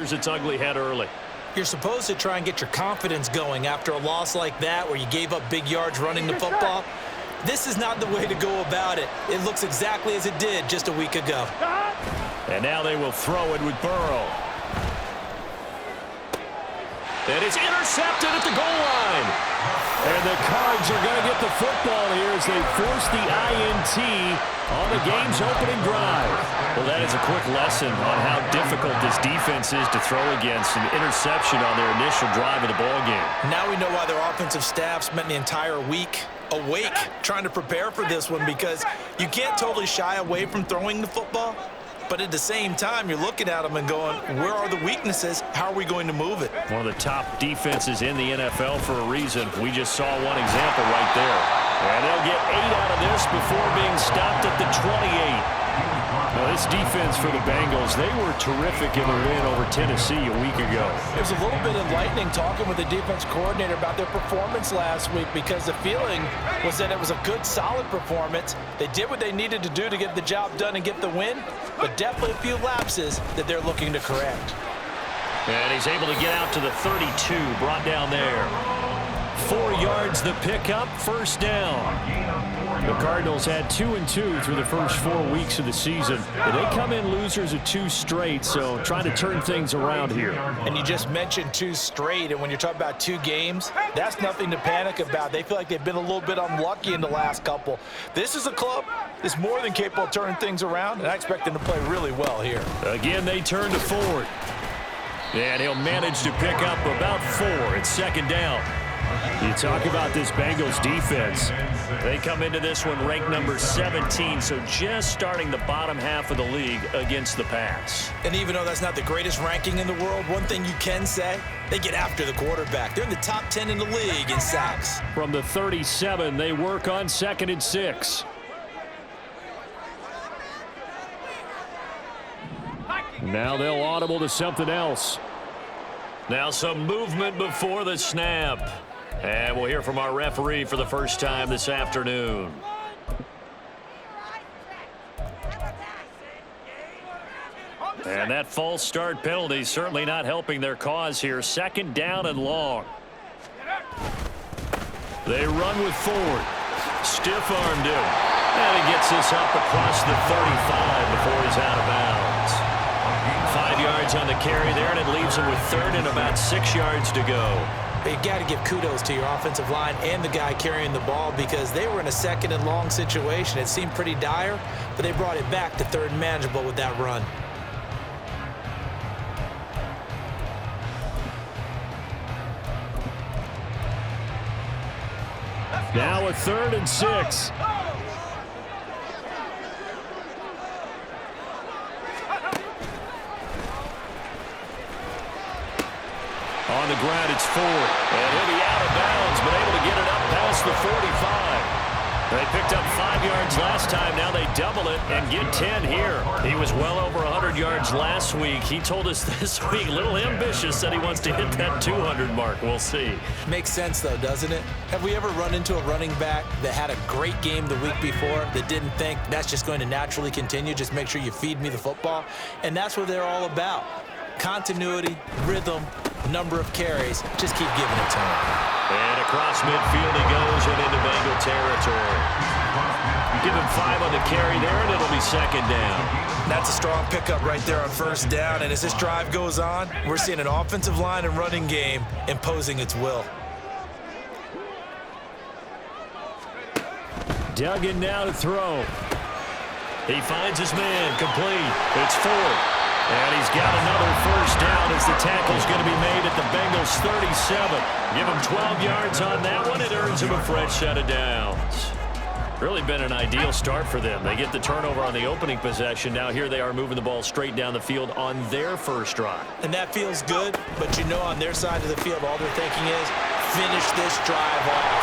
Its ugly head early. You're supposed to try and get your confidence going after a loss like that where you gave up big yards running the football. This is not the way to go about it. It looks exactly as it did just a week ago. And now they will throw it with Burrow. And it's intercepted at the goal line. And the Cards are going to get the football here as they force the INT on the game's opening drive. Well, that is a quick lesson on how difficult this defense is to throw against an interception on their initial drive of the ballgame. Now we know why their offensive staff spent the entire week awake trying to prepare for this one, because you can't totally shy away from throwing the football. But at the same time, you're looking at them and going, where are the weaknesses? How are we going to move it? One of the top defenses in the NFL for a reason. We just saw one example right there. And they'll get 8 out of this before being stopped at the 28. Now, this defense for the Bengals, they were terrific in the win over Tennessee a week ago. It was a little bit enlightening talking with the defense coordinator about their performance last week, because the feeling was that it was a good, solid performance. They did what they needed to do to get the job done and get the win, but definitely a few lapses that they're looking to correct. And he's able to get out to the 32, brought down there. 4 yards the pickup, first down. The Cardinals had 2-2 through the first 4 weeks of the season. They come in losers of 2 straight, so trying to turn things around here. And you just mentioned 2 straight, and when you're talking about 2 games, that's nothing to panic about. They feel like they've been a little bit unlucky in the last couple. This is a club that's more than capable of turning things around, and I expect them to play really well here. Again, they turn to Ford. And he'll manage to pick up about 4. It's second down. You talk about this Bengals defense. They come into this one ranked number 17, so just starting the bottom half of the league against the pass. And even though that's not the greatest ranking in the world, one thing you can say, they get after the quarterback. They're in the top 10 in the league in sacks. From the 37, they work on 2nd and 6. Now they'll audible to something else. Now some movement before the snap. And we'll hear from our referee for the first time this afternoon. And that false start penalty certainly not helping their cause here. Second down and long. They run with Ford. Stiff-armed him. And he gets this up across the 35 before he's out of bounds. 5 yards on the carry there, and it leaves him with 3rd and about 6 yards to go. You got to give kudos to your offensive line and the guy carrying the ball, because they were in a 2nd and long situation. It seemed pretty dire, but they brought it back to 3rd and manageable with that run. Now a 3rd and 6. On the ground, it's Ford. And he'll be out of bounds, but able to get it up past the 45. They picked up 5 yards last time. Now they double it and get 10 here. He was well over 100 yards last week. He told us this week, a little ambitious, said he wants to hit that 200 mark. We'll see. Makes sense, though, doesn't it? Have we ever run into a running back that had a great game the week before that didn't think that's just going to naturally continue? Just make sure you feed me the football. And that's what they're all about. Continuity, rhythm, number of carries. Just keep giving it to him. And across midfield he goes and into Bengal territory. Give him 5 on the carry there, and it'll be second down. That's a strong pickup right there on first down. And as this drive goes on, we're seeing an offensive line and running game imposing its will. Duggan now to throw. He finds his man, complete. It's Ford. And he's got another first down as the tackle's going to be made at the Bengals 37. Give him 12 yards on that one. It earns him a fresh set of downs. Really been an ideal start for them. They get the turnover on the opening possession. Now here they are moving the ball straight down the field on their first drive. And that feels good, but you know on their side of the field, all they're thinking is finish this drive off.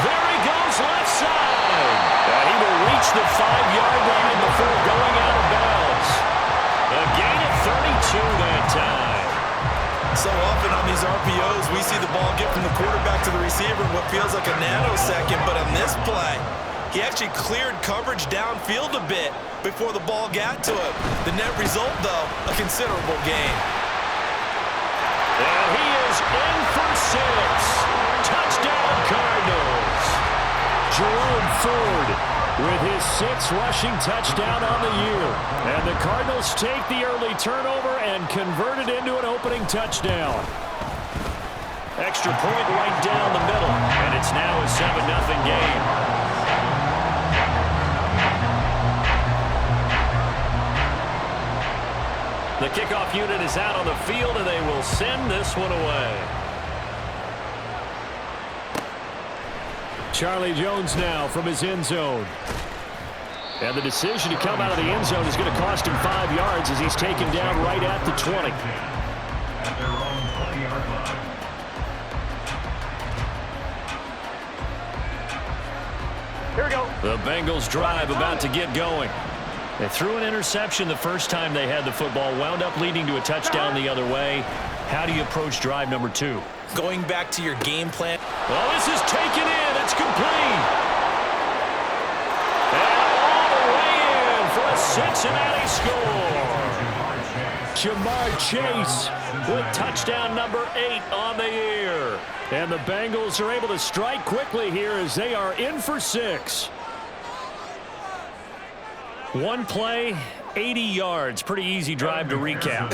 There he goes, left side. And he will reach the 5-yard line before going out of bounds. A gain of 32 that time. So often on these RPOs, we see the ball get from the quarterback to the receiver in what feels like a nanosecond, but on this play, he actually cleared coverage downfield a bit before the ball got to him. The net result, though, a considerable gain. Jerome Ford with his 6th rushing touchdown on the year. And the Cardinals take the early turnover and convert it into an opening touchdown. Extra point right down the middle, and it's now a 7-0 game. The kickoff unit is out on the field, and they will send this one away. Charlie Jones now from his end zone. And the decision to come out of the end zone is going to cost him 5 yards as he's taken down right at the 20. Here we go. The Bengals drive about to get going. They threw an interception the first time they had the football, wound up leading to a touchdown the other way. How do you approach drive number 2? Going back to your game plan. Well, this is taken in. It's complete. And all the way in for a Cincinnati score. Jamar Chase with touchdown number 8 on the year. And the Bengals are able to strike quickly here as they are in for 6. One play, 80 yards. Pretty easy drive to recap.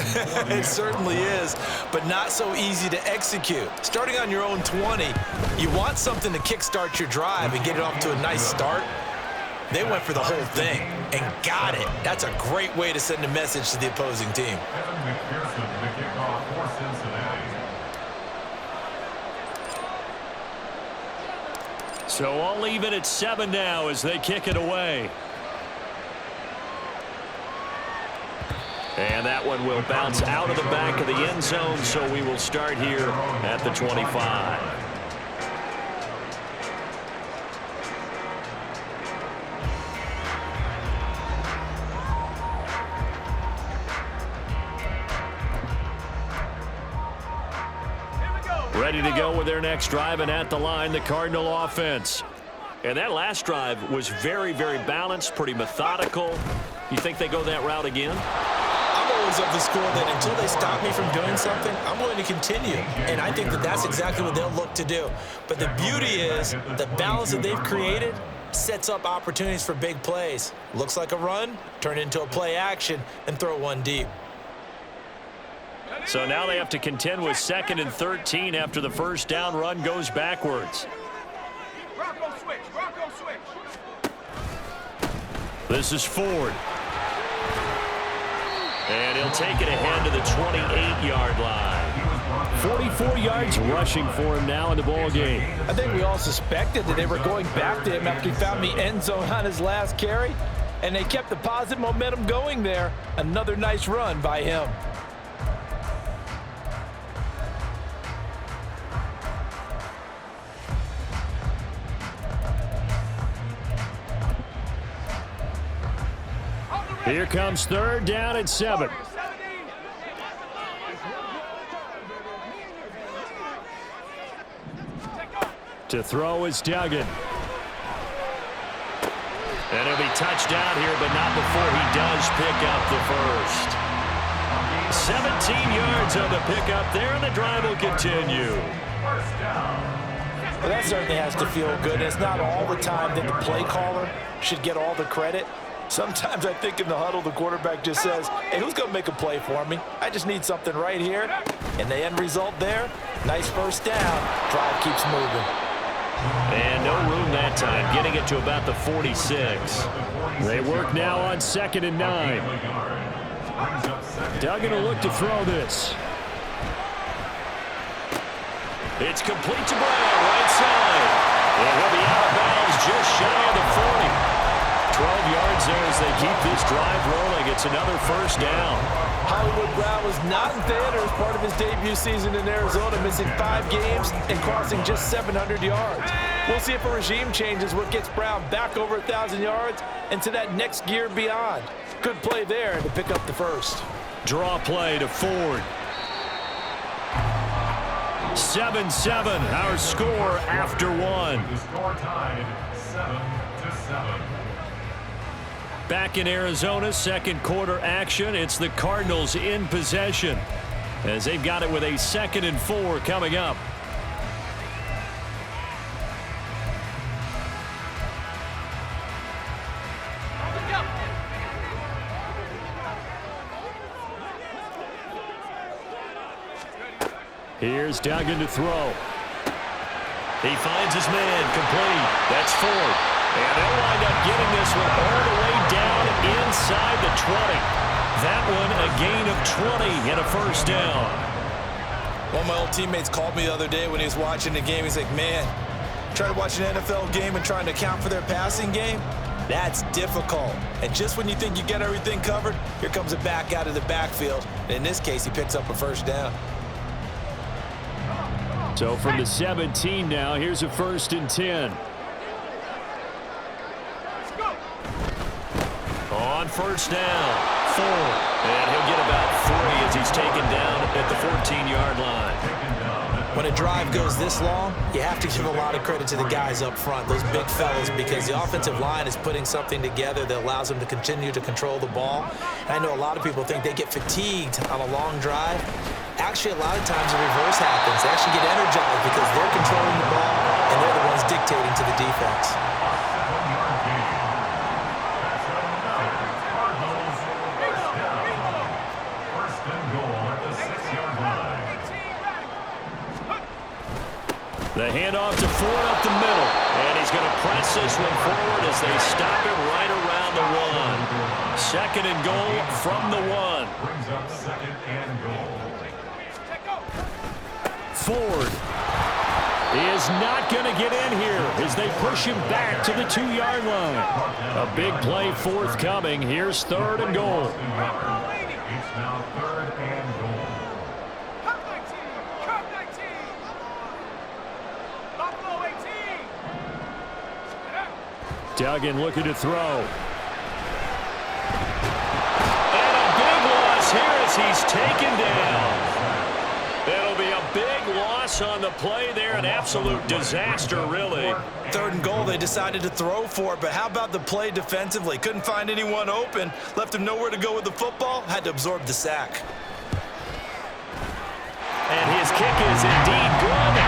It certainly is, but not so easy to execute. Starting on your own 20, you want something to kickstart your drive and get it off to a nice start. They went for the whole thing and got it. That's a great way to send a message to the opposing team. So I'll leave it at 7 now as they kick it away. And that one will bounce out of the back of the end zone, so we will start here at the 25. Ready to go with their next drive, and at the line, the Cardinal offense. And that last drive was very, very balanced, pretty methodical. You think they go that route again? I'm always of the school that until they stop me from doing something, I'm going to continue. And I think that that's exactly what they'll look to do. But the beauty is the balance that they've created sets up opportunities for big plays. Looks like a run, turn into a play action, and throw one deep. So now they have to contend with 2nd and 13 after the first down run goes backwards. This is Ford. And he'll take it ahead to the 28-yard line. 44 yards rushing for him now in the ball game. I think we all suspected that they were going back to him after he found the end zone on his last carry, and they kept the positive momentum going there. Another nice run by him. Here comes 3rd down at 7. To throw is Duggan. And he'll be touched down here, but not before he does pick up the first. 17 yards on the pickup there, and the drive will continue. Well, that certainly has to feel good. It's not all the time that the play caller should get all the credit. Sometimes I think in the huddle, the quarterback just says, hey, who's going to make a play for me? I just need something right here. And the end result there, nice first down. Drive keeps moving. And no room that time, getting it to about the 46. They work now on 2nd and 9. Duggan will look to throw this. It's complete to Brown, right side. And he'll be out of bounds just shy of the 40. 12 yards there as they keep this drive rolling. It's another first down. Hollywood Brown was not in theater as part of his debut season in Arizona, missing 5 games and crossing just 700 yards. We'll see if a regime change is what gets Brown back over 1,000 yards and to that next gear beyond. Good play there to pick up the first. Draw play to Ford. 7-7, our score after 1. The score tied 7-7. Back in Arizona, 2nd quarter action. It's the Cardinals in possession as they've got it with a 2nd and 4 coming up. Here's Duggan to throw. He finds his man, complete. That's Ford. And they'll wind up getting this one all the way down inside the 20. That one a gain of 20 and a first down. One of my old teammates called me the other day when he was watching the game. He's like, man, trying to watch an NFL game and trying to account for their passing game, that's difficult. And just when you think you get everything covered, here comes a back out of the backfield. And in this case, he picks up a first down. So from the 17 now, here's a 1st and 10. On first down, Ford. And he'll get about 3 as he's taken down at the 14-yard line. When a drive goes this long, you have to give a lot of credit to the guys up front, those big fellas, because the offensive line is putting something together that allows them to continue to control the ball. And I know a lot of people think they get fatigued on a long drive. Actually, a lot of times the reverse happens. They actually get energized because they're controlling the ball and they're the ones dictating to the defense. The handoff to Ford up the middle. And he's going to press this one forward as they stop him right around the 1. 2nd and goal from the 1. Brings up 2nd and goal. Ford is not going to get in here as they push him back to the 2-yard line. A big play forthcoming. Here's 3rd and goal. It's now 3rd and goal. Duggan looking to throw. And a big loss here as he's taken down. It'll be a big loss on the play there. An absolute disaster, really. 3rd and goal, they decided to throw for it, but how about the play defensively? Couldn't find anyone open, left him nowhere to go with the football, had to absorb the sack. And his kick is indeed good.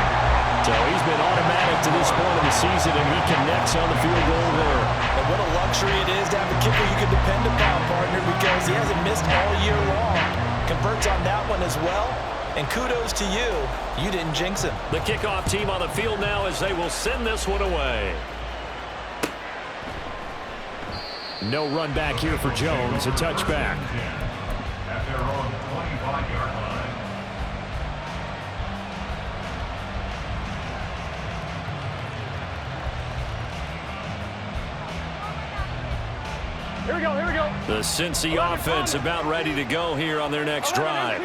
So he's been automatic to this point of the season, and he connects on the field goal there. And what a luxury it is to have a kicker you can depend upon, partner, because he hasn't missed all year long. Converts on that one as well. And kudos to you. You didn't jinx him. The kickoff team on the field now as they will send this one away. No run back here for Jones. A touchback. At their own 25-yard line. Here we go, here we go. The Cincy offense about ready to go here on their next drive.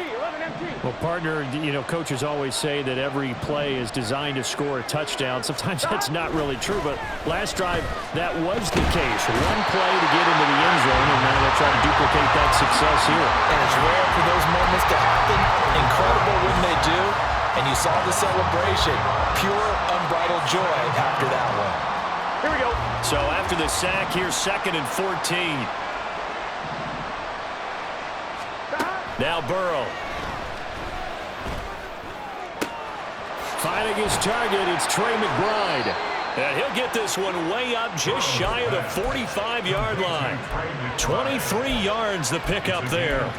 Well, partner, you know, coaches always say that every play is designed to score a touchdown. Sometimes that's not really true, but last drive, that was the case. One play to get into the end zone, and now they'll try to duplicate that success here. And it's rare for those moments to happen. Incredible when they do. And you saw the celebration. Pure, unbridled joy after that one. Here we go. So after the sack, here's 2nd and 14. Now Burrow. Finding his target, it's Trey McBride. And he'll get this one way up just shy of the 45-yard line. 23 yards the pickup there.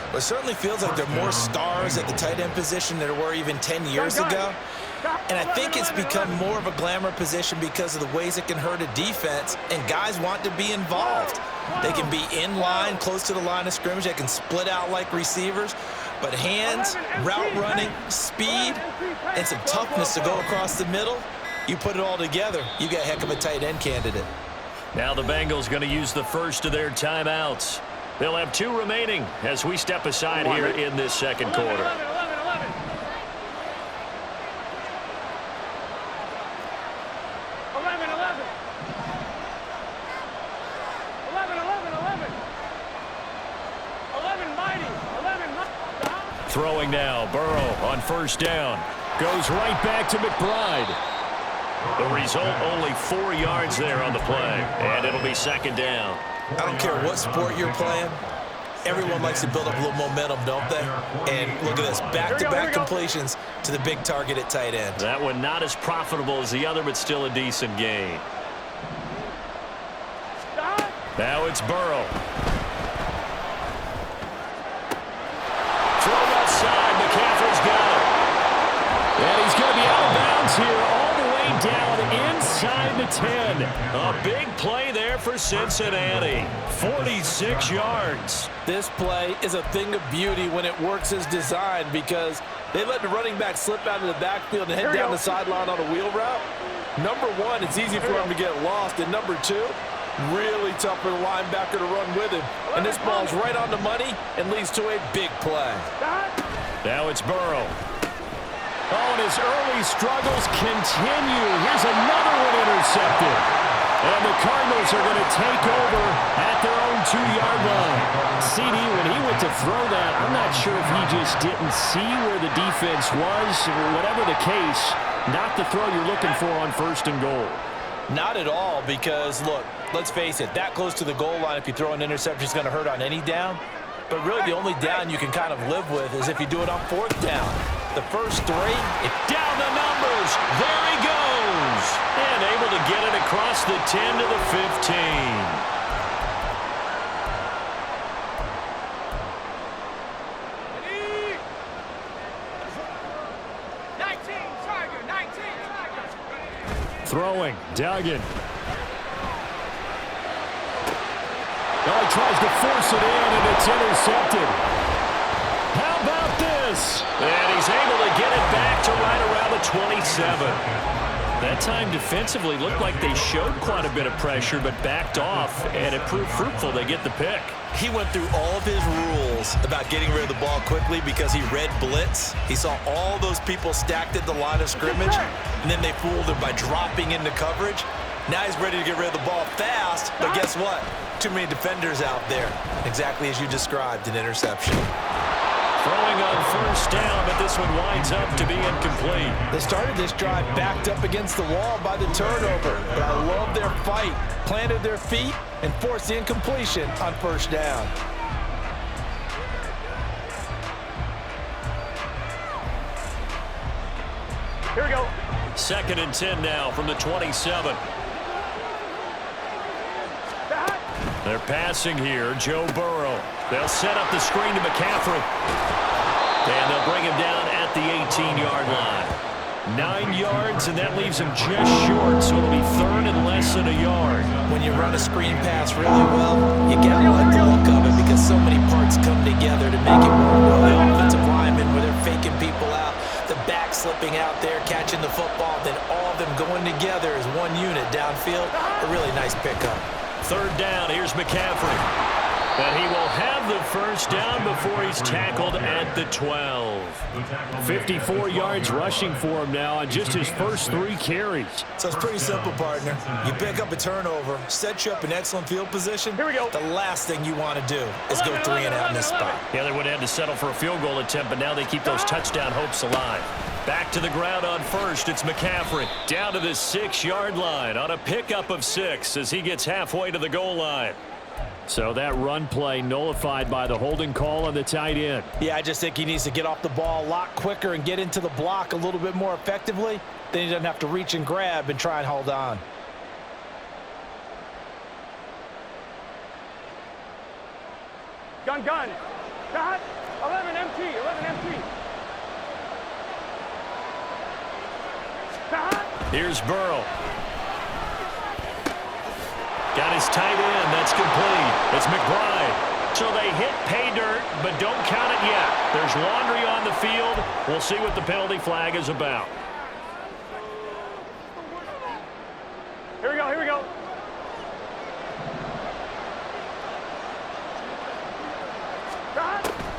Well, it certainly feels like there are more stars at the tight end position than there were even 10 years ago. And I think it's become more of a glamour position because of the ways it can hurt a defense, and guys want to be involved. They can be in line, close to the line of scrimmage. They can split out like receivers. But hands, route running, speed, and some toughness to go across the middle, you put it all together, you got a heck of a tight end candidate. Now the Bengals going to use the first of their timeouts. They'll have 2 remaining as we step aside here in this second quarter. 11 mighty. Throwing now, Burrow on first down. Goes right back to McBride. The result, only 4 yards there on the play, and it'll be 2nd down. I don't care what sport you're playing. Everyone likes to build up a little momentum, don't they? And look at this, back-to-back completions to the big target at tight end. That one not as profitable as the other, but still a decent gain. Now it's Burrow. Throw outside, McCaffrey's got it. yards here, all the way down inside the 10. A big play there for Cincinnati. 46 yards. This play is a thing of beauty when it works as designed because they let the running back slip out of the backfield and head down the sideline on a wheel route. Number one, it's easy for him to get lost. And number two, really tough for the linebacker to run with him. And this ball's right on the money and leads to a big play. Now it's Burrow. Oh, and his early struggles continue. Here's another one intercepted. And the Cardinals are going to take over at their own 2-yard line. CD, when he went to throw that, I'm not sure if he just didn't see where the defense was. Whatever the case, not the throw you're looking for on 1st and goal. Not at all because, look, let's face it, that close to the goal line, if you throw an interception, is going to hurt on any down. But really the only down you can kind of live with is if you do it on 4th down. The first 3, down the numbers. There he goes. And able to get it across the 10 to the 15. Throwing, Duggan. Now he tries to force it in, and it's intercepted. How about this? And he's able to get it back to right around the 27. That time defensively looked like they showed quite a bit of pressure, but backed off, and it proved fruitful. They get the pick. He went through all of his rules about getting rid of the ball quickly because he read blitz. He saw all those people stacked at the line of scrimmage, and then they fooled him by dropping into coverage. Now he's ready to get rid of the ball fast, but guess what? Too many defenders out there. Exactly as you described, an interception. Throwing on 1st down, but this one winds up to be incomplete. they started this drive backed up against the wall by the turnover. But I love their fight, planted their feet, and forced the incompletion on 1st down. Here we go. 2nd and 10 now from the 27. They're passing here, Joe Burrow. They'll set up the screen to McCaffrey. And they'll bring him down at the 18-yard line. 9 yards, and that leaves him just short, so it'll be 3rd and less than a yard. When you run a screen pass really well, you gotta like the look of it because so many parts come together to make it work well. The offensive linemen, where they're faking people out, the back slipping out there, catching the football, then all of them going together as one unit downfield. A really nice pickup. 3rd down, here's McCaffrey. But he will have the 1st down before he's tackled at the 12. 54 yards rushing for him now on just his first 3 carries. So it's pretty simple, partner. You pick up a turnover, set you up in excellent field position. Here we go. The last thing you want to do is go 3 and out in this spot. Yeah, they would have had to settle for a field goal attempt, but now they keep those touchdown hopes alive. Back to the ground on 1st. It's McCaffrey down to the 6-yard line on a pickup of 6 as he gets halfway to the goal line. So that run play nullified by the holding call on the tight end. Yeah, I just think he needs to get off the ball a lot quicker and get into the block a little bit more effectively. Then he doesn't have to reach and grab and try and hold on. Gun. Got 11 empty. 11 empty. Here's Burrow. Got his tight end. That's complete. It's McBride. So they hit pay dirt, but don't count it yet. There's laundry on the field. We'll see what the penalty flag is about. Here we go.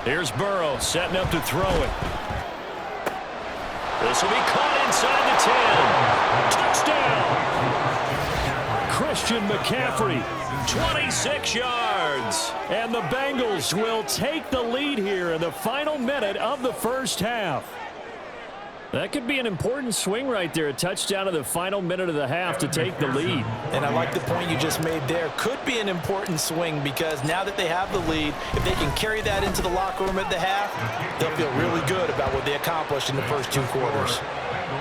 Here's Burrow setting up to throw it. This will be caught inside the 10. Touchdown! Christian McCaffrey, 26 yards. And the Bengals will take the lead here in the final minute of the 1st half. That could be an important swing right there. A touchdown in the final minute of the half to take the lead. And I like the point you just made there. Could be an important swing because now that they have the lead, if they can carry that into the locker room at the half, they'll feel really good about what they accomplished in the first 2 quarters.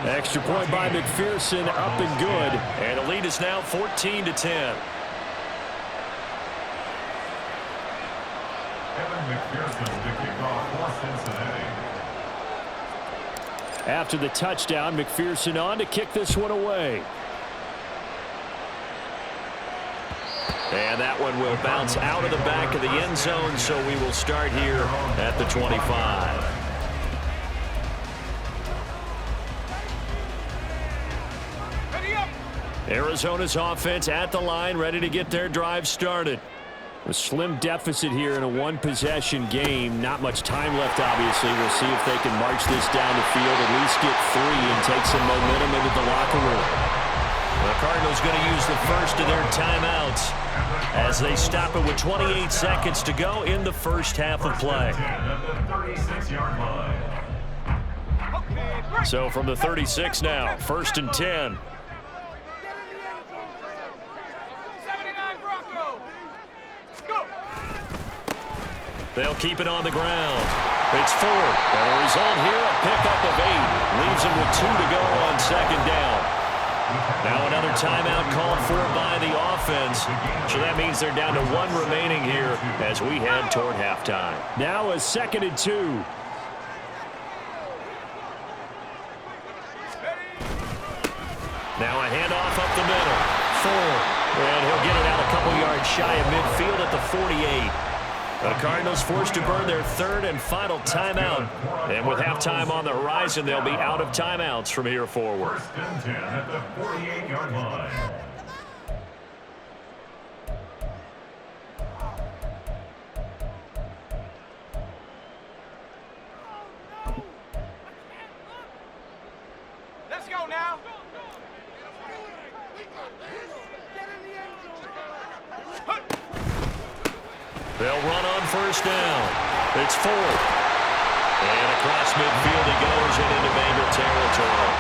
Extra point by McPherson, up and good. And the lead is now 14-10. Kevin McPherson to kick off for Cincinnati. After the touchdown, McPherson on to kick this one away. And that one will bounce out of the back of the end zone, so we will start here at the 25. Arizona's offense at the line, ready to get their drive started. A slim deficit here in a one-possession game. Not much time left, obviously. We'll see if they can march this down the field, at least get 3 and take some momentum into the locker room. The Cardinals going to use the first of their timeouts as they stop it with 28 seconds to go in the first half of play. So from the 36 now, 1st and 10. They'll keep it on the ground. It's 4. And a result here, a pickup of 8. Leaves them with 2 to go on 2nd down. Now another timeout called for by the offense. So that means they're down to 1 remaining here as we head toward halftime. Now a 2nd and 2. Now a handoff up the middle. 4. And he'll get it out a couple yards shy of midfield at the 48. The Cardinals forced to burn their 3rd and final timeout. And with halftime on the horizon, they'll be out of timeouts from here forward. 1st and 10 at the 48-yard line. Let's go now. They'll run on 1st down. It's 4. And across midfield he goes and into Bengal territory.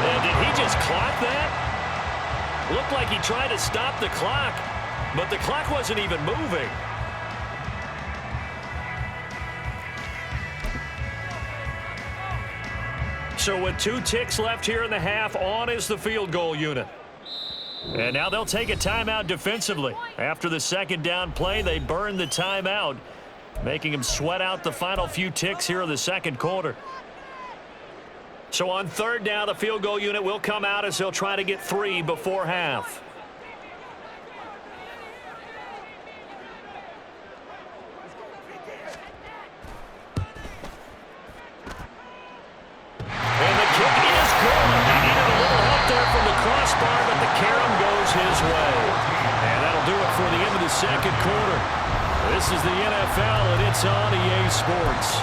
And did he just clock that? Looked like he tried to stop the clock, but the clock wasn't even moving. So with 2 ticks left here in the half, on is the field goal unit. And now they'll take a timeout defensively. After the 2nd down play, they burn the timeout, making them sweat out the final few ticks here in the 2nd quarter. So on 3rd down, the field goal unit will come out as they'll try to get 3 before half. And the kick is good. He needed a little help there from the crossbar, but the carom goes his way. And that'll do it for the end of the 2nd quarter. This is the NFL, and it's on EA Sports.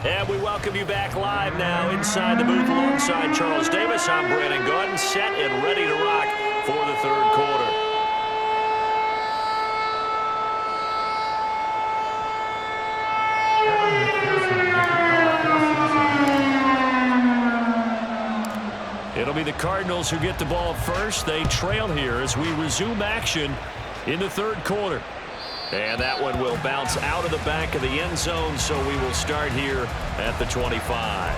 And we welcome you back live now inside the booth alongside Charles Davis. I'm Brandon Gordon, set and ready to rock for the 3rd quarter. It'll be the Cardinals who get the ball first. They trail here as we resume action in the 3rd quarter. And that one will bounce out of the back of the end zone, so we will start here at the 25.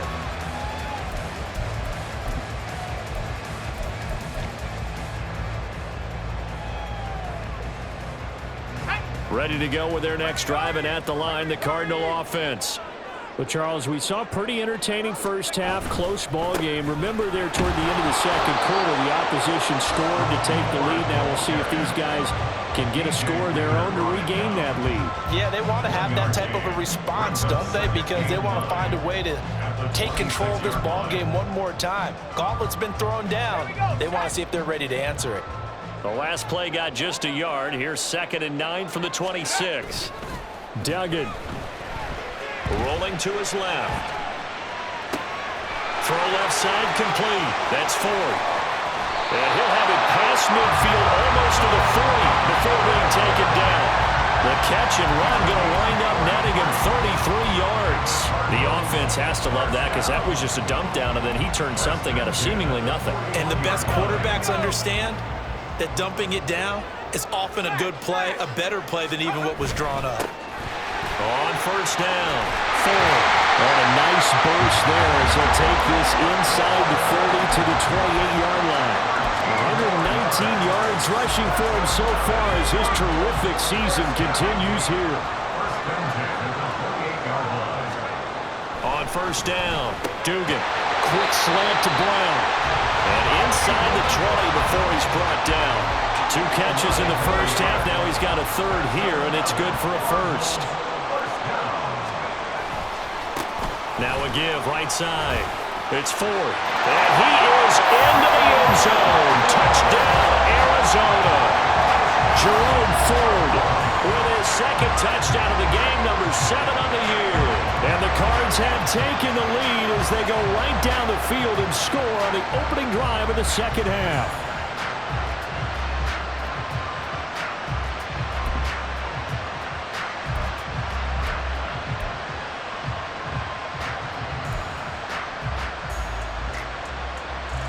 Ready to go with their next drive, and at the line, the Cardinal offense. But, Charles, we saw a pretty entertaining first half, close ball game. Remember there toward the end of the 2nd quarter, the opposition scored to take the lead. Now we'll see if these guys can get a score of their own to regain that lead. Yeah, they want to have that type of a response, don't they? Because they want to find a way to take control of this ball game one more time. Gauntlet's been thrown down. They want to see if they're ready to answer it. The last play got just a yard. Here's 2nd and 9 from the 26. Duggan rolling to his left. Throw left side complete. That's Ford. And he'll have it past midfield almost to the 40 before being taken down. The catch and run going to wind up netting him 33 yards. The offense has to love that because that was just a dump down, and then he turned something out of seemingly nothing. And the best quarterbacks understand that dumping it down is often a good play, a better play than even what was drawn up. On first down, 4. And a nice burst there as he'll take this inside the 30 to the 28-yard line. 119 yards rushing for him so far as his terrific season continues here. On first down, Dugan. Quick slant to Brown. And inside the 20 before he's brought down. 2 catches in the first half. Now he's got a third here, and it's good for a first. Now a give right side. It's Ford. And he is into the end zone. Touchdown, Arizona. Jerome Ford with his second touchdown of the game, number 7 on the year. And the Cards have taken the lead as they go right down the field and score on the opening drive of the second half.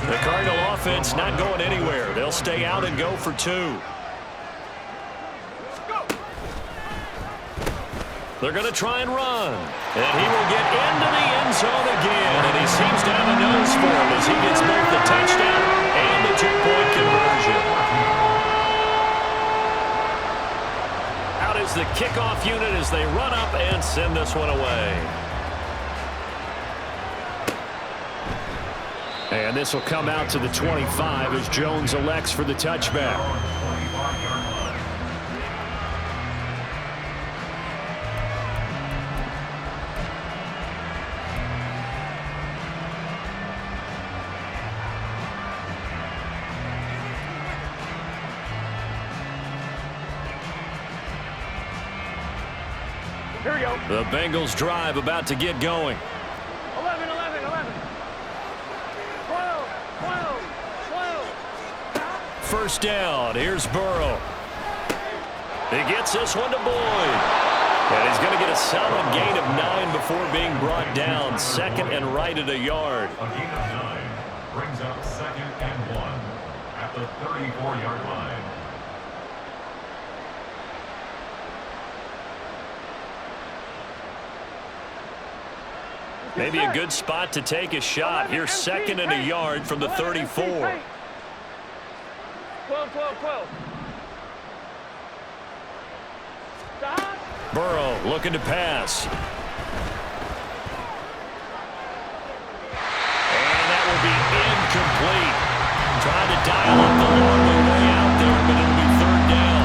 The Cardinal offense not going anywhere. They'll stay out and go for 2. They're going to try and run. And he will get into the end zone again. And he seems to have a nose for it as he gets both the touchdown and the 2-point conversion. Out is the kickoff unit as they run up and send this one away. And this will come out to the 25 as Jones elects for the touchback. Here we go. The Bengals drive about to get going. 11, 11, 11. 12, 12, 12. First down. Here's Burrow. He gets this one to Boyd. And he's going to get a solid gain of 9 before being brought down. Second and right at a yard. A gain of 9 brings up 2nd and 1 at the 34-yard line. Maybe a good spot to take a shot. Here's 2nd and a yard from the 34. 12, 12, 12. Stop. Burrow looking to pass. And that will be incomplete. Trying to dial up the long way out there, but it'll be 3rd down.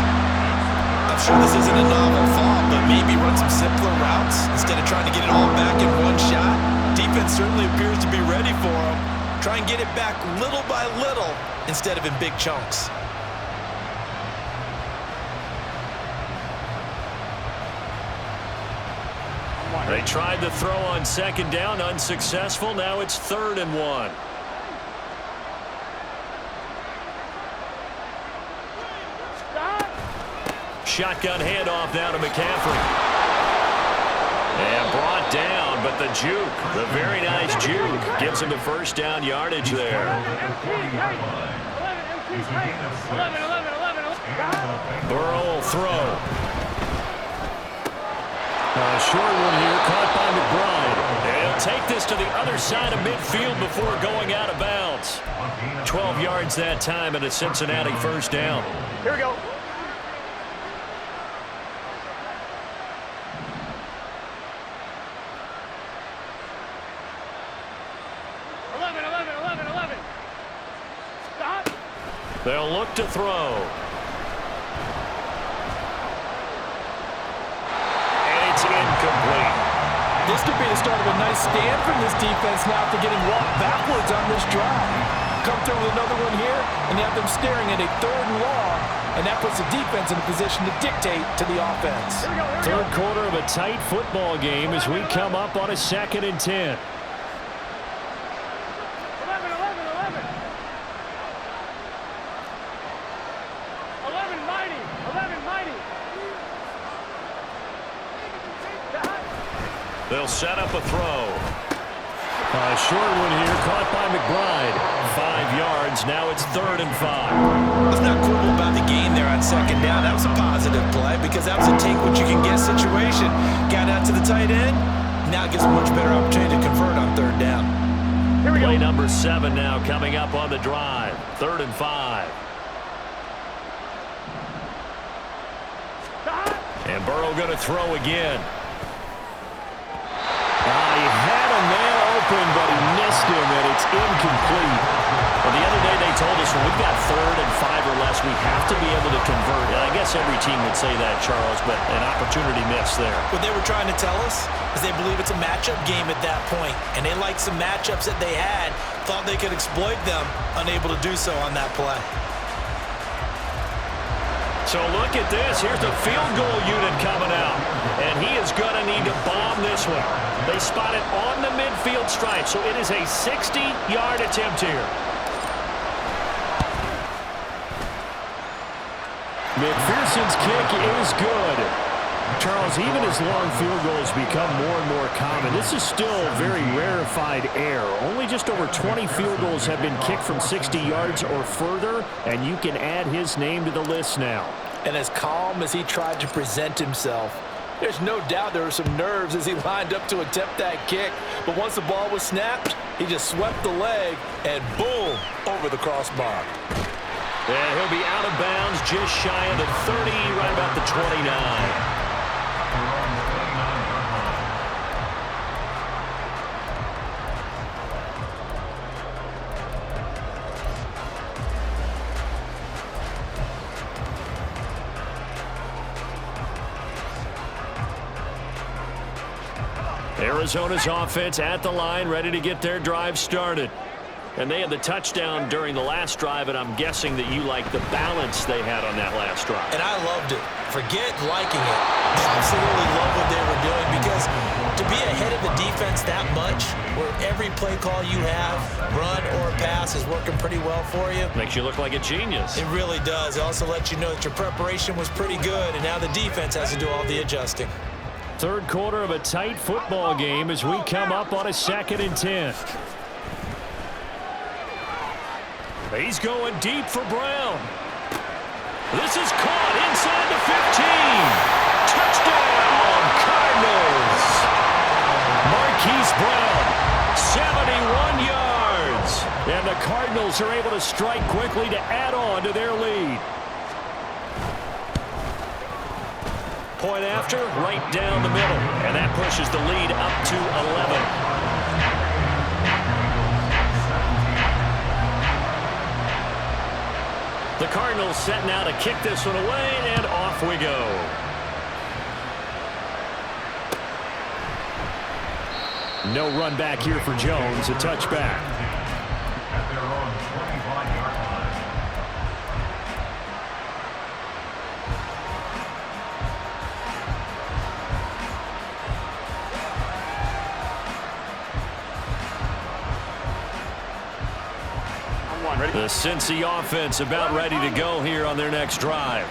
I'm sure this isn't a novel thought, but maybe run some simpler routes instead of trying to get it all back in one shot. Defense certainly appears to be ready for him. Try and get it back little by little instead of in big chunks. They tried the throw on 2nd down, unsuccessful. Now it's 3rd and 1. Shotgun handoff now to McCaffrey. And brought down, but the juke, the very nice juke, gives him the first down yardage there. 11, 11, 11. Burrow will throw. A short one here, caught by McBride. And he'll take this to the other side of midfield before going out of bounds. 12 yards that time and a Cincinnati first down. Here we go. They'll look to throw. And it's incomplete. This could be the start of a nice stand from this defense now after getting walked backwards on this drive. Come through with another one here, and you have them staring at a 3rd and long, and that puts the defense in a position to dictate to the offense. Third quarter of a tight football game as we come up on a 2nd and 10. 11, mighty. They'll set up a throw. A short one here, caught by McBride. 5 yards. yards. Now it's 3rd and 5. Let's not quibble about the gain there on 2nd down. That was a positive play because that was a take-what-you-can-get situation. Got out to the tight end. Now it gives a much better opportunity to convert on 3rd down. Here we go. Play number 7 now coming up on the drive. 3rd and 5. And Burrow going to throw again. He had a man open, but he missed him, and it's incomplete. Well, the other day they told us when we've got 3rd and 5 or less, we have to be able to convert. And I guess every team would say that, Charles, but an opportunity missed there. What they were trying to tell us is they believe it's a matchup game at that point, and they liked some matchups that they had, thought they could exploit them, unable to do so on that play. So look at this. Here's the field goal unit coming out. And he is going to need to bomb this one. They spot it on the midfield stripe. So it is a 60-yard attempt here. McPherson's kick is good. Charles, even as long field goals become more and more common, this is still very rarefied air. Only just over 20 field goals have been kicked from 60 yards or further, and you can add his name to the list now. And as calm as he tried to present himself, there's no doubt there were some nerves as he lined up to attempt that kick. But once the ball was snapped, he just swept the leg and boom, over the crossbar. And he'll be out of bounds just shy of the 30, right about the 29. Arizona's offense at the line, ready to get their drive started. And they had the touchdown during the last drive, and I'm guessing that you like the balance they had on that last drive. And I loved it. Forget liking it. Absolutely love what they were doing, because to be ahead of the defense that much, where every play call you have, run or pass, is working pretty well for you. Makes you look like a genius. It really does. It also lets you know that your preparation was pretty good, and now the defense has to do all the adjusting. 3rd quarter of a tight football game as we come up on a 2nd and 10. He's going deep for Brown. This is caught inside the 15. Touchdown, Cardinals. Marquise Brown, 71 yards. And the Cardinals are able to strike quickly to add on to their lead. Point after, right down the middle. And that pushes the lead up to 11. The Cardinals set now to kick this one away, and off we go. No run back here for Jones, a touchback. At their own 25-yard line. The Cincy offense about ready to go here on their next drive.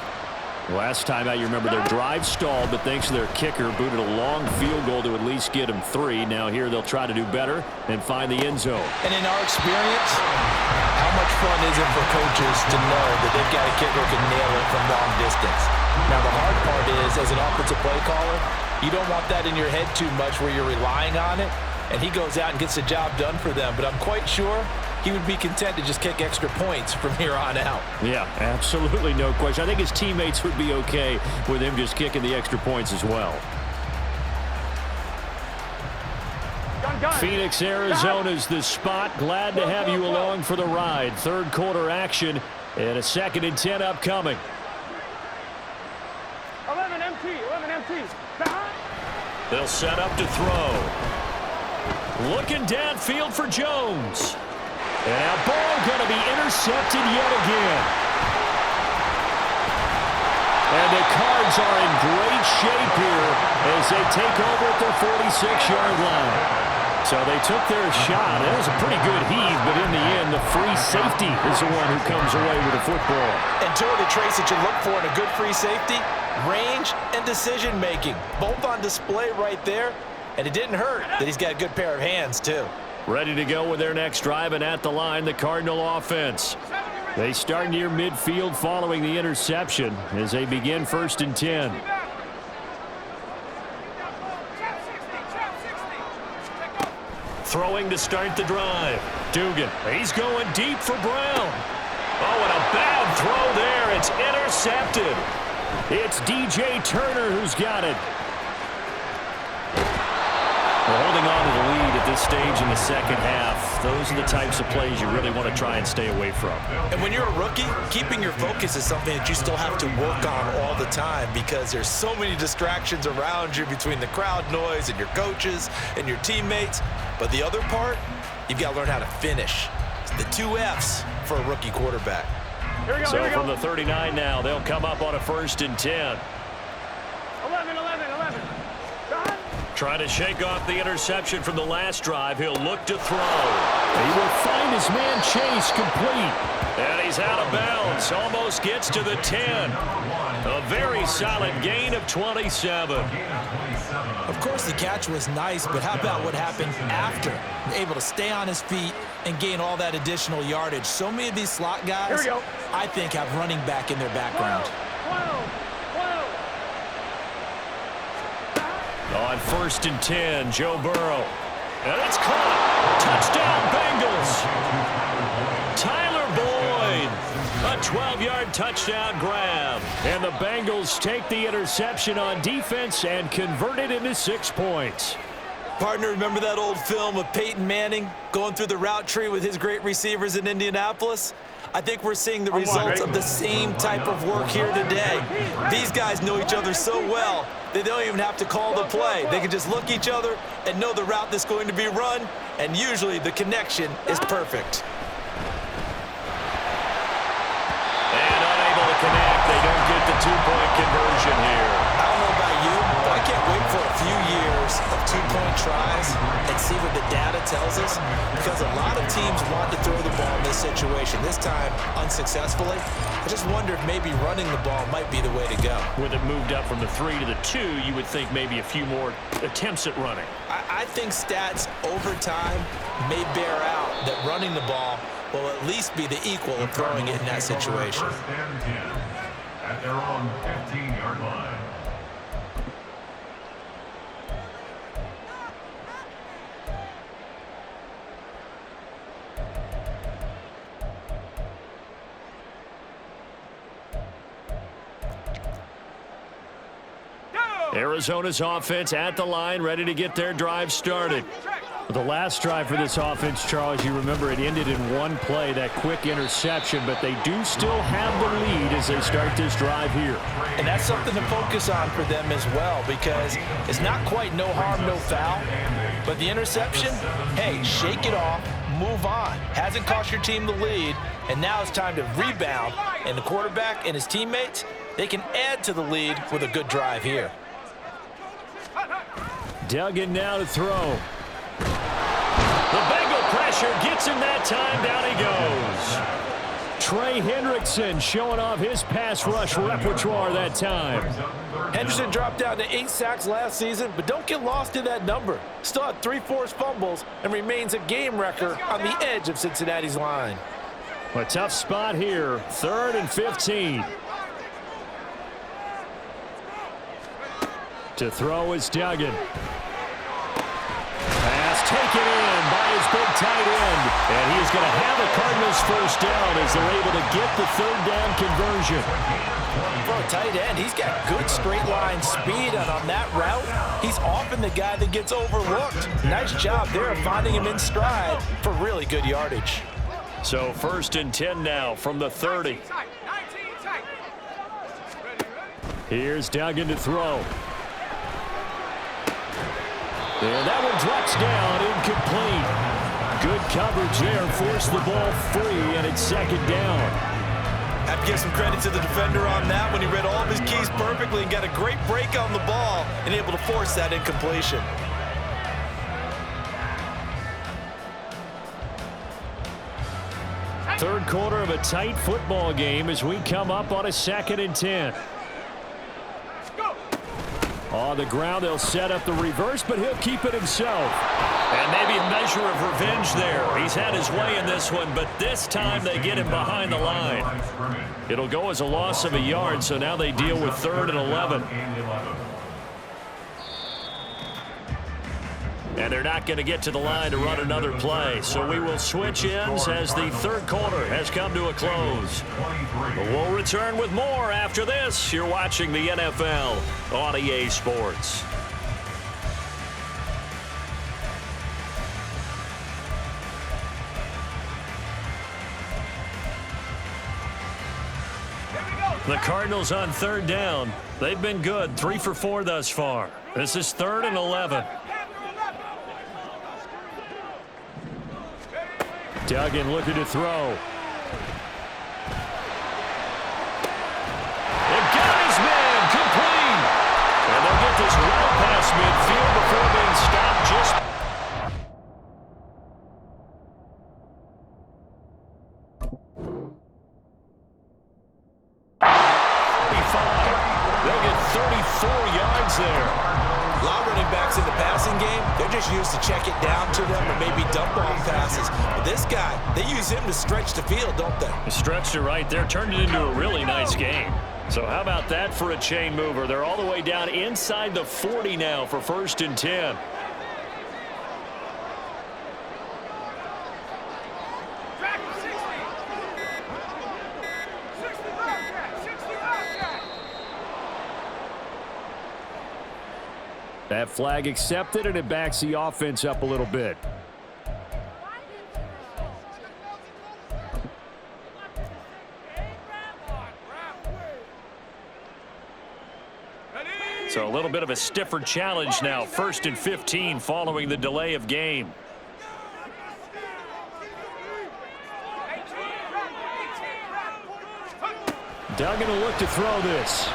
Last time out, you remember their drive stalled, but thanks to their kicker, booted a long field goal to at least get them 3. Now here they'll try to do better and find the end zone. And in our experience, how much fun is it for coaches to know that they've got a kicker who can nail it from long distance? Now the hard part is, as an offensive play caller, you don't want that in your head too much where you're relying on it, and he goes out and gets the job done for them. But I'm quite sure he would be content to just kick extra points from here on out. Yeah, absolutely no question. I think his teammates would be okay with him just kicking the extra points as well. Phoenix, Arizona's the spot. Glad to have you along for the ride. 3rd quarter action and a 2nd and 10 upcoming. 11 MT. They'll set up to throw. Looking downfield for Jones. And now ball going to be intercepted yet again. And the Cards are in great shape here as they take over at their 46-yard line. So they took their shot. It was a pretty good heave, but in the end, the free safety is the one who comes away with the football. And two of the traits that you look for in a good free safety, range and decision-making, both on display right there. And it didn't hurt that he's got a good pair of hands, too. Ready to go with their next drive, and at the line, the Cardinal offense. They start near midfield following the interception as they begin 1st and 10. Throwing to start the drive. Dugan, he's going deep for Brown. Oh, and a bad throw there. It's intercepted. It's DJ Turner who's got it. We're holding on to the lead at this stage in the second half. Those are the types of plays you really want to try and stay away from. And when you're a rookie, keeping your focus is something that you still have to work on all the time because there's so many distractions around you between the crowd noise and your coaches and your teammates. But the other part, you've got to learn how to finish. It's the 2 F's for a rookie quarterback. Here we go, So from the 39 now, they'll come up on a 1st and 10. 11. Trying to shake off the interception from the last drive. He'll look to throw. He will find his man Chase complete. And he's out of bounds. Almost gets to the 10. A very solid gain of 27. Of course, the catch was nice, but how about what happened after? Able to stay on his feet and gain all that additional yardage. So many of these slot guys, I think, have running back in their background. 12. On 1st and 10, Joe Burrow. And it's caught. Touchdown, Bengals. Tyler Boyd. A 12-yard touchdown grab. And the Bengals take the interception on defense and convert it into 6 points. Partner, remember that old film of Peyton Manning going through the route tree with his great receivers in Indianapolis? I think we're seeing the results of the same type of work here today. These guys know each other so well, they don't even have to call the play. They can just look each other and know the route that's going to be run, and usually the connection is perfect. And unable to connect. They don't get the 2-point conversion here. I don't know about you, but I can't wait for a few years of 2-point tries and see what the data tells us, because a lot of teams want to throw the ball in this situation. This time, unsuccessfully. I just wonder if maybe running the ball might be the way to go. With it moved up from the 3 to the 2, you would think maybe a few more attempts at running. I think stats over time may bear out that running the ball will at least be the equal of throwing it in that situation. 1st and 10 at their own 15-yard line. Arizona's offense at the line, ready to get their drive started. The last drive for this offense, Charles, you remember it ended in one play, that quick interception, but they do still have the lead as they start this drive here. And that's something to focus on for them as well, because it's not quite no harm, no foul. But the interception, hey, shake it off, move on. Hasn't cost your team the lead, and now it's time to rebound. And the quarterback and his teammates, they can add to the lead with a good drive here. Duggan now to throw. The Bengal pressure gets him that time. Down he goes. Trey Hendrickson showing off his pass rush repertoire that time. Henderson dropped down to 8 sacks last season, but don't get lost in that number. Still had 3 forced fumbles and remains a game wrecker on the edge of Cincinnati's line. A tough spot here. 3rd and 15. To throw is Duggan. Pass taken in by his big tight end. And he is going to have the Cardinals 1st down as they're able to get the 3rd down conversion. For a tight end, he's got good straight line speed, and on that route, he's often the guy that gets overlooked. Nice job there of finding him in stride for really good yardage. So 1st and 10 now from the 30. Here's Duggan to throw. And that one drops down, incomplete. Good coverage there, forced the ball free, and it's 2nd down. Have to give some credit to the defender on that when he read all of his keys perfectly and got a great break on the ball and able to force that incompletion. Third quarter of a tight football game as we come up on a 2nd and 10. On the ground, they'll set up the reverse, but he'll keep it himself. And maybe a measure of revenge there. He's had his way in this one, but this time they get him behind the line. It'll go as a loss of a yard, so now they deal with 3rd and 11. And they're not going to get to the line to run another play. So we will switch ends as the 3rd quarter has come to a close. But we'll return with more after this. You're watching the NFL on EA Sports. The Cardinals on 3rd down. They've been good, 3 for 4 thus far. This is 3rd and 11. Duggan looking to throw. And got his man complete. And they'll get this well past midfield before being stopped just. They'll get 34 yards there. A lot of running backs in the passing game, they're just used to check it down to them or maybe dump off passes. But this guy, they use him to stretch the field, don't they? Stretched it right there, turned it into a really nice game. So how about that for a chain mover? They're all the way down inside the 40 now for 1st and 10. That flag accepted, and it backs the offense up a little bit. So a little bit of a stiffer challenge now. 1st and 15 following the delay of game. Duggan will look to throw this.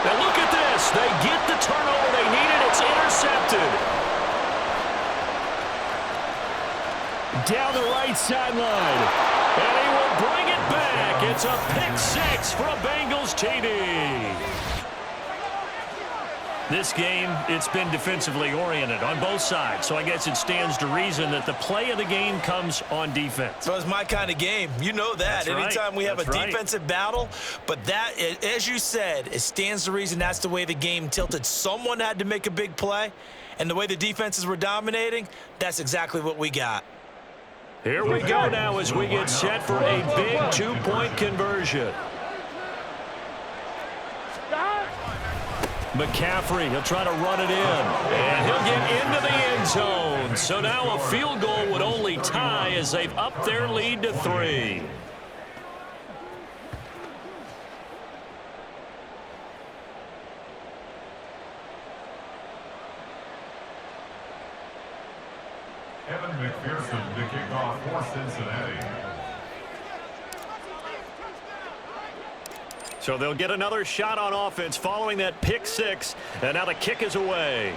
And look at this. They get the turnover they needed. It's intercepted. Down the right sideline. And he will bring it back. It's a pick 6 for a Bengals TD. This game, it's been defensively oriented on both sides. So I guess it stands to reason that the play of the game comes on defense. So it's my kind of game. You know that. That's Anytime right. we have That's a right. defensive battle. But that, as you said, it stands to reason that's the way the game tilted. Someone had to make a big play. And the way the defenses were dominating, that's exactly what we got. Here we go now as we get set for a big 2-point conversion. McCaffrey, he'll try to run it in. And he'll get into the end zone. So now a field goal would only tie as they've upped their lead to 3. Evan McPherson to kick off for Cincinnati. So they'll get another shot on offense following that pick 6. And now the kick is away.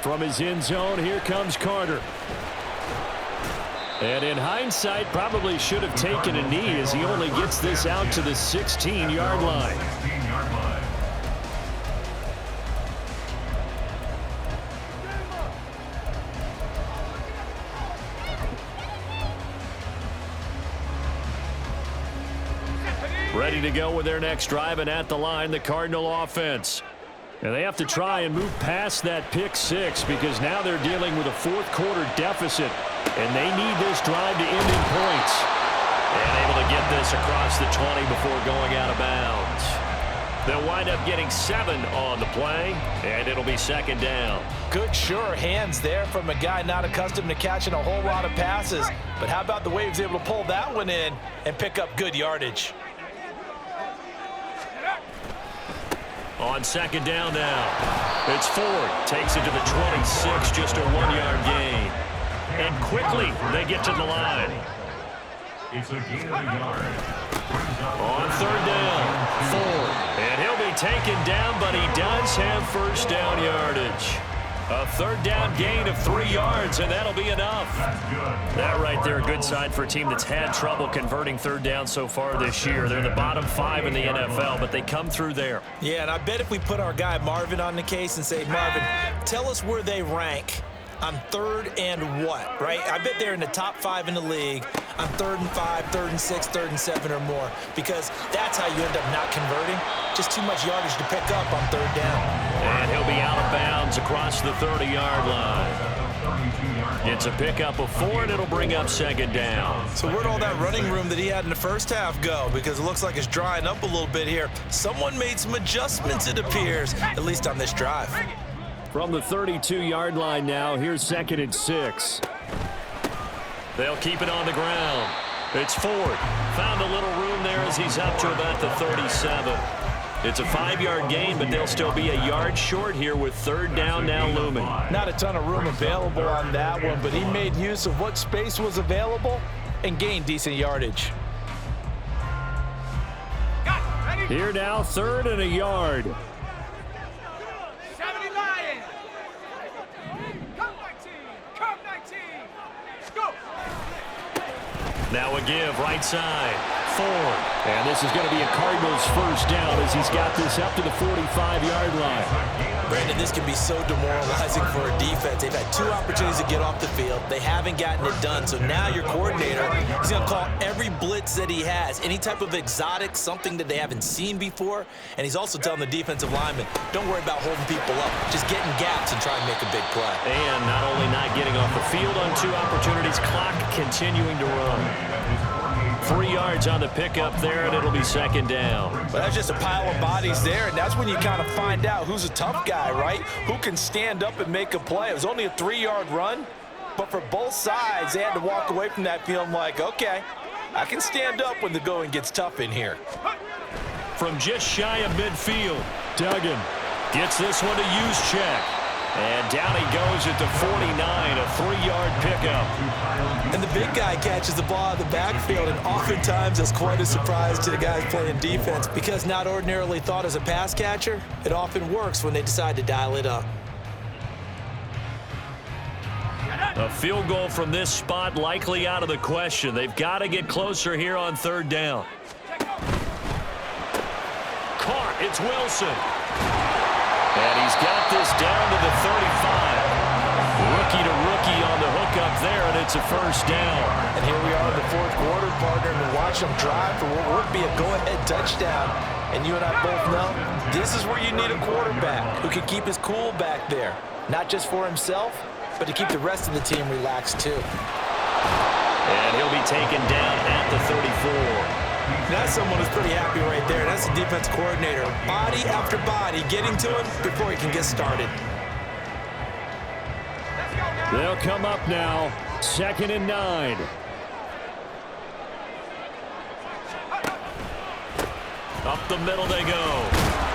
From his end zone, here comes Carter. And in hindsight, probably should have taken a knee as he only gets this out to the 16-yard line. Ready to go with their next drive, and at the line, the Cardinal offense. And they have to try and move past that pick 6 because now they're dealing with a 4th quarter deficit, and they need this drive to end in points. And able to get this across the 20 before going out of bounds. They'll wind up getting 7 on the play, and it'll be 2nd down. Good, sure hands there from a guy not accustomed to catching a whole lot of passes. But how about the way he was able to pull that one in and pick up good yardage? On 2nd down now. It's Ford. Takes it to the 26, just a 1-yard gain. And quickly, they get to the line. It's a gain of a yard. On 3rd down, Ford. And he'll be taken down, but he does have 1st down yardage. A third down gain of 3 yards, and that'll be enough. That right there, a good sign for a team that's had trouble converting third down so far this year. They're the bottom 5 in the NFL, but they come through there. Yeah, and I bet if we put our guy Marvin on the case and say, Marvin, tell us where they rank on third and what, right? I bet they're in the top 5 in the league on 3rd and 5, 3rd and 6, 3rd and 7 or more, because that's how you end up not converting. Just too much yardage to pick up on third down. And he'll be out of bounds across the 30-yard line. It's a pickup of 4, and it'll bring up second down. So where'd all that running room that he had in the first half go? Because it looks like it's drying up a little bit here. Someone made some adjustments, it appears, at least on this drive. From the 32-yard line now, here's 2nd and 6. They'll keep it on the ground. It's Ford. Found a little room there as he's up to about the 37. It's a 5-yard gain, but they'll still be a yard short here with third down now looming. Not a ton of room available on that one, but he made use of what space was available and gained decent yardage. Here now, 3rd and a yard. Now a give, right side, Ford. And this is going to be a Cardinals first down as he's got this up to the 45-yard line. Brandon, this can be so demoralizing for a defense. They've had 2 opportunities to get off the field. They haven't gotten it done. So now your coordinator is going to call every blitz that he has, any type of exotic, something that they haven't seen before. And he's also telling the defensive lineman, don't worry about holding people up. Just get in gaps and try and make a big play. And not only not getting off the field on 2 opportunities, clock continuing to run. 3 yards on the pickup there, and it'll be second down. But that's just a pile of bodies there, and that's when you kind of find out who's a tough guy, right? Who can stand up and make a play. It was only a 3-yard run, but for both sides, they had to walk away from that feeling like, okay, I can stand up when the going gets tough in here. From just shy of midfield, Duggan gets this one to use check. And down he goes at the 49, a 3-yard pickup. And the big guy catches the ball out of the backfield, and oftentimes that's quite a surprise to the guys playing defense, because not ordinarily thought as a pass catcher, it often works when they decide to dial it up. A field goal from this spot likely out of the question. They've got to get closer here on third down. Caught, it's Wilson. And he's got this down to the 35. Rookie to rookie on the hookup there, and it's a first down. And here we are in the 4th quarter, partner, and watch them drive for what would be a go-ahead touchdown. And you and I both know this is where you need a quarterback who can keep his cool back there, not just for himself, but to keep the rest of the team relaxed too. And he'll be taken down at the 34. That's someone who's pretty happy right there. That's the defense coordinator. Body after body getting to him before he can get started. They'll come up now, 2nd and 9. Up the middle they go.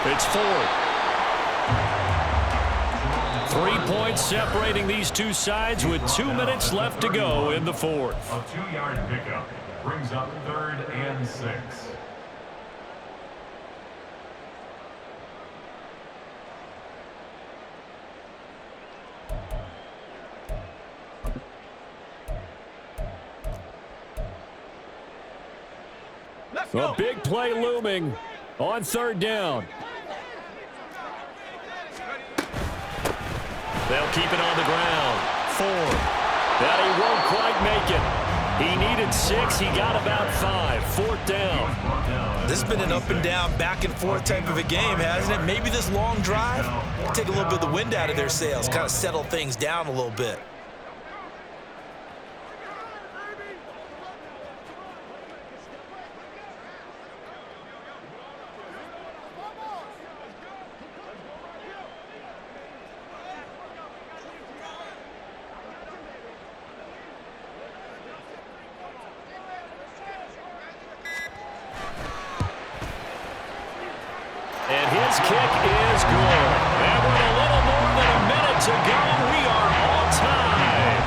It's Ford. 3 points separating these two sides with 2 minutes left to go in the 4th. A 2-yard pickup brings up 3rd and 6. A big play looming on third down. They'll keep it on the ground. Ford. That he won't quite make it. He needed 6. He got about 5. 4th down. This has been an up and down, back and forth type of a game, hasn't it? Maybe this long drive take a little bit of the wind out of their sails, kind of settle things down a little bit. And his kick is good. And with a little more than a minute to go, we are on time.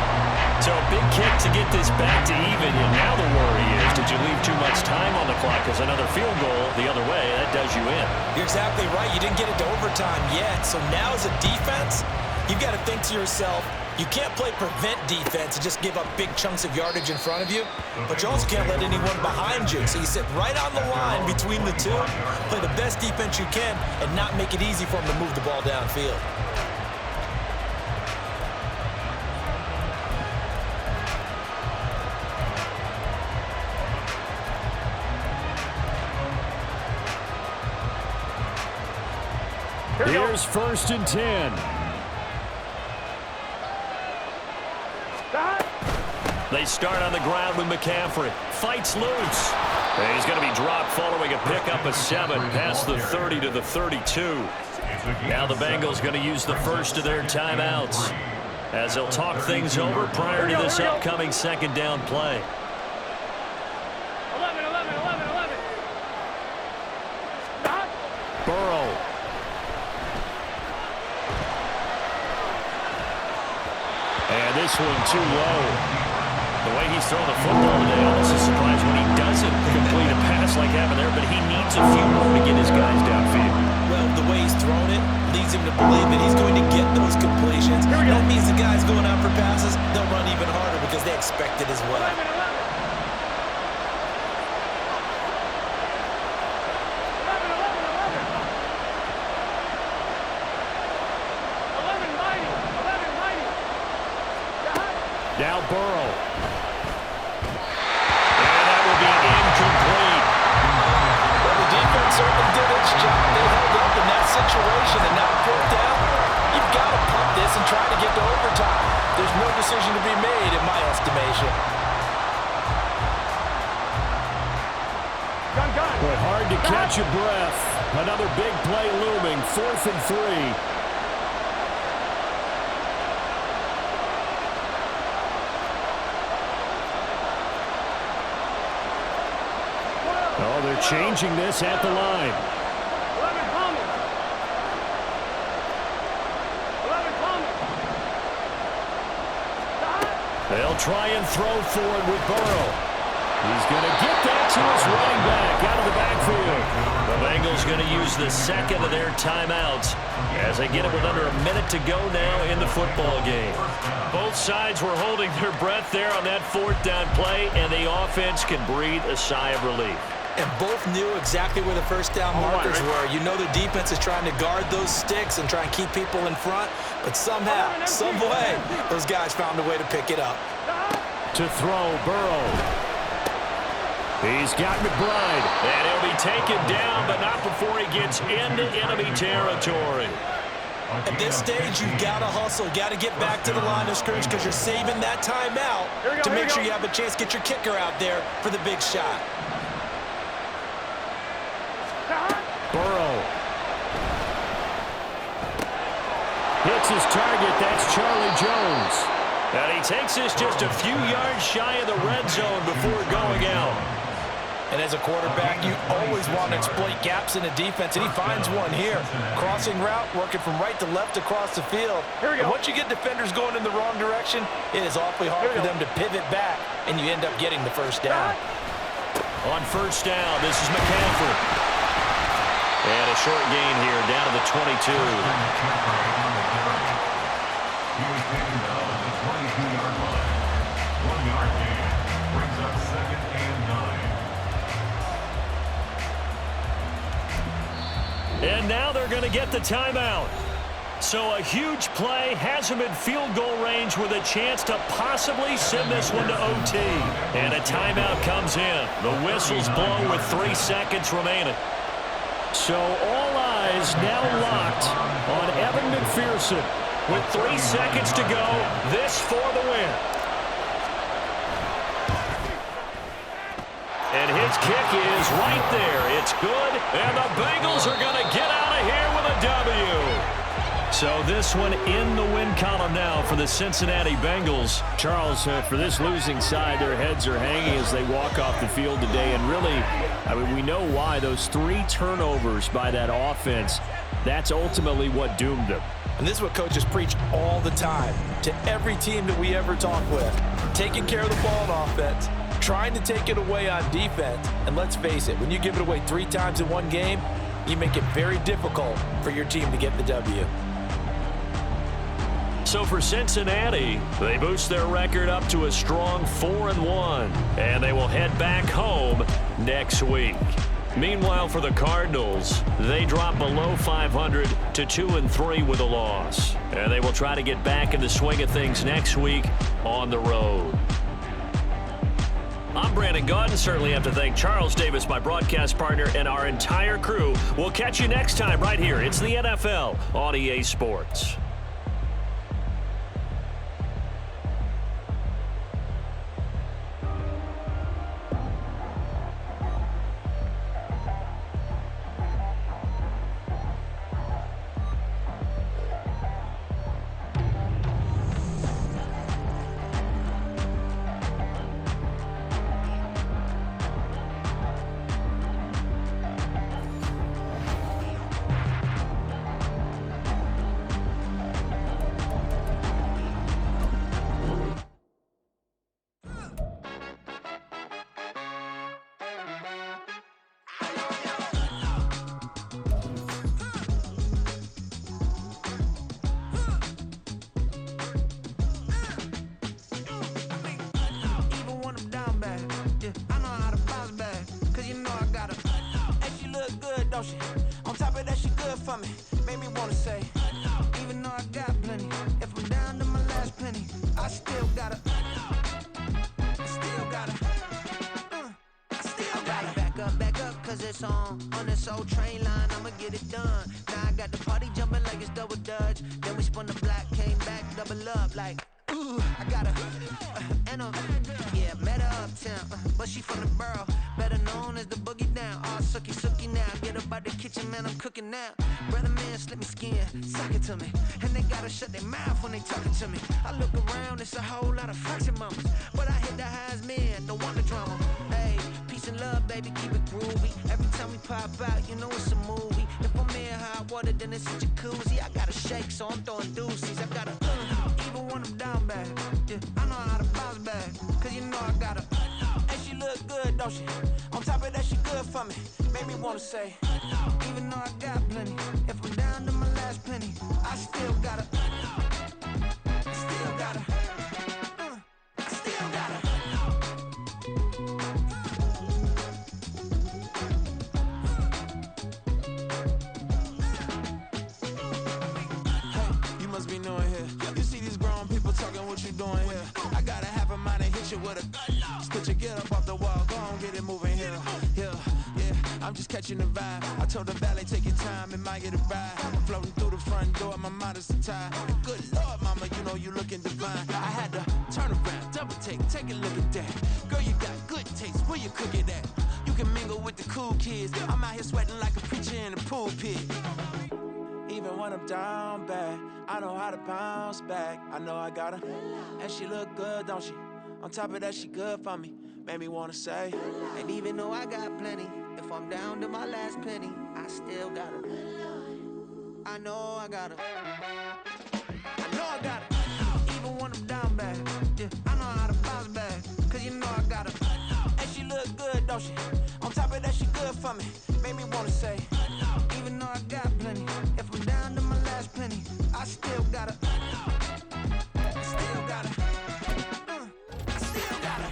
So a big kick to get this back to even. And now the worry is, did you leave too much time on the clock? Because another field goal the other way, that does you in. You're exactly right. You didn't get it to overtime yet. So now as a defense, you've got to think to yourself, you can't play prevent defense and just give up big chunks of yardage in front of you, but you also can't let anyone behind you. So you sit right on the line between the two, play the best defense you can, and not make it easy for them to move the ball downfield. Here's 1st and 10. They start on the ground with McCaffrey. Fights loose. And he's going to be dropped following a pickup of 7 past the 30 to the 32. Now the Bengals going to use the first of their timeouts as they'll talk things over prior to this upcoming 2nd down play. 11. Burrow. And this one too low. The way he's throwing the football today, almost a surprise when he doesn't complete a pass like happened there, but he needs a few more to get his guys downfield. Well, the way he's thrown it leads him to believe that he's going to get those completions. That means the guys going out for passes, they'll run even harder because they expect it as well. 11. Now Burrow. And that will be incomplete. Well, the defense certainly did its job. They held up in that situation, and now 4th down, you've got to pump this and try to get to overtime. There's no decision to be made in my estimation. But hard to catch your breath. Another big play looming. 4th and 3. Oh, they're changing this at the line. 11 Thomas. They'll try and throw forward with Burrow. He's going to get that to his running back out of the backfield. The Bengals going to use the 2nd of their timeouts as they get it with under a minute to go now in the football game. Both sides were holding their breath there on that 4th down play, and the offense can breathe a sigh of relief. And both knew exactly where the 1st down markers were. You know the defense is trying to guard those sticks and try and keep people in front, but somehow, some way, those guys found a way to pick it up. To throw, Burrow. He's got McBride. And he'll be taken down, but not before he gets into enemy territory. At this stage, you've got to hustle. You've got to get back to the line of scrimmage because you're saving that timeout to make sure you have a chance to get your kicker out there for the big shot. Burrow. Hits his target. That's Charlie Jones. And he takes this just a few yards shy of the red zone before going out. And as a quarterback, you always want to exploit gaps in a defense, and he finds one here. Crossing route, working from right to left across the field. And once you get defenders going in the wrong direction, it is awfully hard for them to pivot back, and you end up getting the 1st down. On 1st down, this is McCaffrey. And a short gain here, down to the 22. He was taken down at the 22-yard line. 1-yard gain brings up 2nd and 9. And now they're going to get the timeout. So a huge play has him in field goal range with a chance to possibly send this one to OT. And a timeout comes in. The whistles blow with 3 seconds remaining. So all eyes now locked on Evan McPherson. With 3 seconds to go, this for the win. And his kick is right there. It's good, and the Bengals are going to get out of here with a W. So this one in the win column now for the Cincinnati Bengals. Charles, for this losing side, their heads are hanging as they walk off the field today. And really, I mean, we know why. Those 3 turnovers by that offense, that's ultimately what doomed them. And this is what coaches preach all the time to every team that we ever talk with. Taking care of the ball on offense, trying to take it away on defense. And let's face it, when you give it away 3 times in one game, you make it very difficult for your team to get the W. So for Cincinnati, they boost their record up to a strong 4-1, and they will head back home next week. Meanwhile, for the Cardinals, they drop below 500 to 2-3 with a loss, and they will try to get back in the swing of things next week on the road. I'm Brandon Gaudin. Certainly have to thank Charles Davis, my broadcast partner, and our entire crew. We'll catch you next time right here. It's the NFL on EA Sports. On top of that, she good for me. Made me wanna say, even though I got plenty, if I'm down to my last penny, I still gotta, back up, cause it's on this old train line, I'ma get it done. Now I got the party jumping like it's double dutch. Then we spun the block, came back, double up like, ooh, I got a, yeah, met her uptown, but she from the borough, better known as the boogie down. All sucky now, get up out the kitchen, man, I'm cooking now. Brother man, slip me skin, suck it to me, and they gotta shut their mouth when they talking to me. I look around, it's a whole lot of fraction mamas, but I hit the highs, man, don't want the drama. Hey, peace and love, baby, keep it groovy. Every time we pop out, you know it's a movie. If I'm in hot water, then it's a jacuzzi. I gotta shake, so I'm throwing deuces. I gotta, even when I'm down bad, yeah, I know how to bounce back, cause you know I gotta, and she look good, don't she? On top of that, she good for me. Made me wanna say, even though I got plenty, if I'm down to my last penny, I still gotta, still gotta. What you doing here? I got a half a mind to hit you with a split you, get up off the wall, go on, get it moving here. Yeah, I'm just catching the vibe. I told the valet, take your time, it might get a ride. I'm floating through the front door, my mind is a tie. Good Lord, mama, you know you looking divine. I had to turn around, double take a look at that. Girl, you got good taste, where you cook it at? You can mingle with the cool kids. I'm out here sweating like a preacher in the pool pit. Even when I'm down bad, I know how to bounce back. I know I got her, and she look good, don't she? On top of that, she good for me. Made me wanna say, and even though I got plenty, if I'm down to my last penny, I still got her. I know I got her. I know I got her. Even when I'm down bad, yeah, I know how to bounce back, cause you know I got her. And she look good, don't she? On top of that, she good for me. Made me wanna say, even though I got plenty, if I'm down to my last penny, I still gotta, still gotta, still gotta.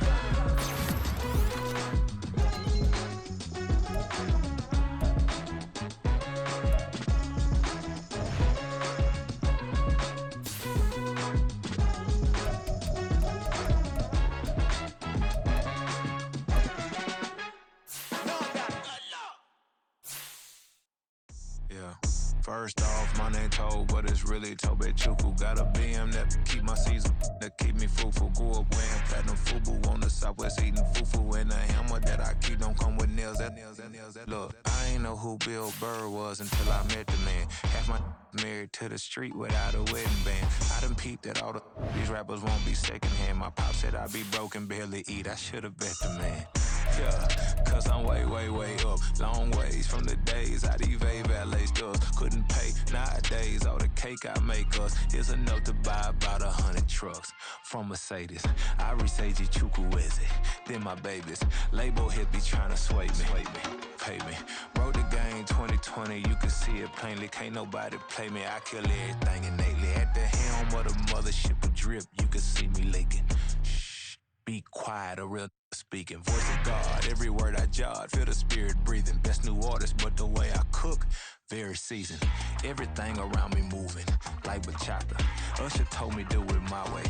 First off, my name Toad, but it's really Tobe Chuku. Got a BM that keep my season, that keep me fruitful. Grew up wearing platinum FUBU on the southwest, eating fufu. And a hammer that I keep don't come with nails. Look, I ain't know who Bill Burr was until I met the man. Half my married to the street without a wedding band. I done peeped that all these rappers won't be secondhand. My pop said I'd be broken, barely eat. I should've bet the man. Yeah, cause I'm way, way, way up. Long ways from the days I these valet stores couldn't pay. Nowadays, all the cake I make us is enough to buy about 100 trucks from Mercedes. I resage Chukwueze, then my babies. Label hit be trying to sway me, pay me. Wrote the game 2020, you can see it plainly. Can't nobody play me, I kill everything innately. At the helm of the mothership with drip, you can see me leaking. Shh, be quiet, a real speaking. Voice of God, every word I jot, feel the spirit breathing. Best new artist, but the way I cook, very seasoned. Everything around me moving, like bachata. Usher told me do it my way.